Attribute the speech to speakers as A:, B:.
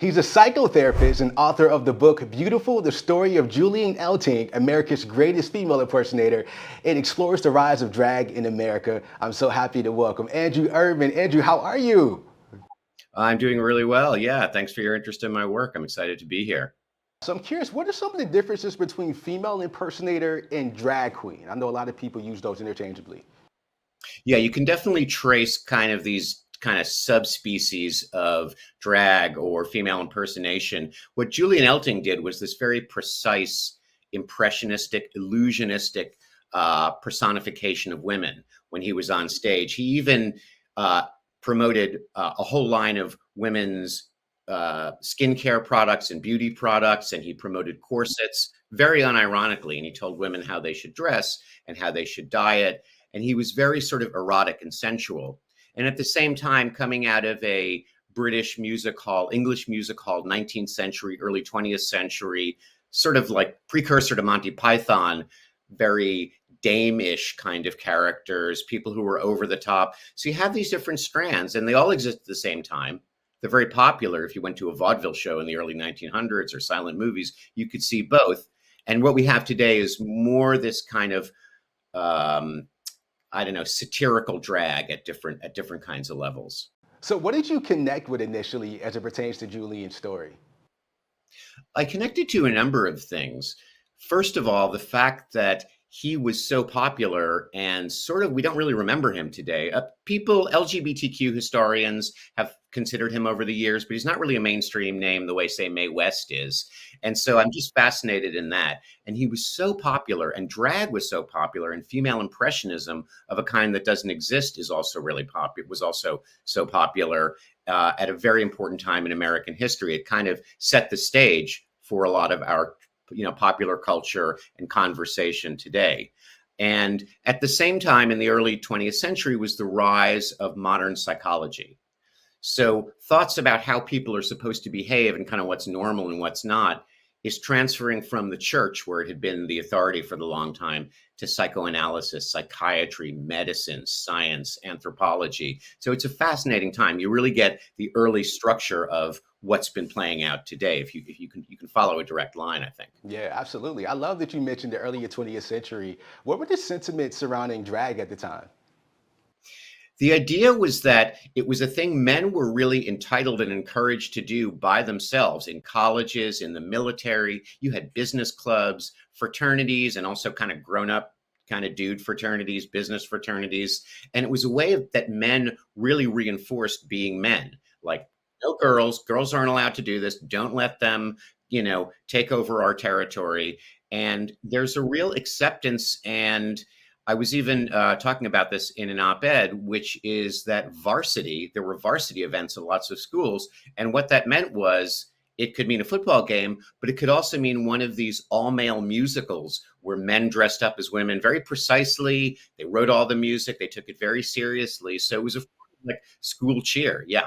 A: He's a psychotherapist and author of the book Beautiful, the Story of Julian Eltinge, America's Greatest Female Impersonator. It explores the rise of drag in America. I'm so happy to welcome Andrew Erdman. Andrew, how are you?
B: I'm doing really well. Yeah, thanks for your interest in my work. I'm excited to be here.
A: So I'm curious, what are some of the differences between female impersonator and drag queen? I know a lot of people use those interchangeably.
B: Yeah, you can definitely trace kind of these kind of subspecies of drag or female impersonation. What Julian Elting did was this very precise, impressionistic, illusionistic personification of women when he was on stage. He even promoted a whole line of women's skincare products and beauty products, and he promoted corsets very unironically, and he told women how they should dress and how they should diet, and he was very sort of erotic and sensual. And at the same time, coming out of a British music hall, English music hall, 19th century, early 20th century, sort of like precursor to Monty Python, very dame-ish kind of characters, people who were over the top. So you have these different strands, and they all exist at the same time. They're very popular. If you went to a vaudeville show in the early 1900s or silent movies, you could see both. And what we have today is more this kind of, I don't know, satirical drag at different kinds of levels.
A: So what did you connect with initially as it pertains to Julian's story?
B: I connected to a number of things. First of all, the fact that he was so popular and sort of, we don't really remember him today. People, LGBTQ historians have considered him over the years, but he's not really a mainstream name the way, say, Mae West is. And so I'm just fascinated in that. And he was so popular, and drag was so popular, and female impressionism of a kind that doesn't exist is also really popular, was also so popular at a very important time in American history. It kind of set the stage for a lot of our popular culture and conversation today. And at the same time, in the early 20th century, was the rise of modern psychology. So thoughts about how people are supposed to behave and kind of what's normal and what's not is transferring from the church, where it had been the authority for the long time, to psychoanalysis, psychiatry, medicine, science, anthropology. So it's a fascinating time. You really get the early structure of what's been playing out today. If you can follow a direct line, I think.
A: Yeah, absolutely. I love that you mentioned the earlier 20th century. What were the sentiments surrounding drag at the time?
B: The idea was that it was a thing men were really entitled and encouraged to do by themselves in colleges, in the military. You had business clubs, fraternities, and also kind of grown-up kind of dude fraternities, business fraternities. And it was a way that men really reinforced being men. Like, no girls aren't allowed to do this. Don't let them, take over our territory. And there's a real acceptance. And I was even talking about this in an op-ed, which is that there were varsity events in lots of schools. And what that meant was it could mean a football game, but it could also mean one of these all-male musicals where men dressed up as women very precisely. They wrote all the music. They took it very seriously. So it was a like school cheer. Yeah.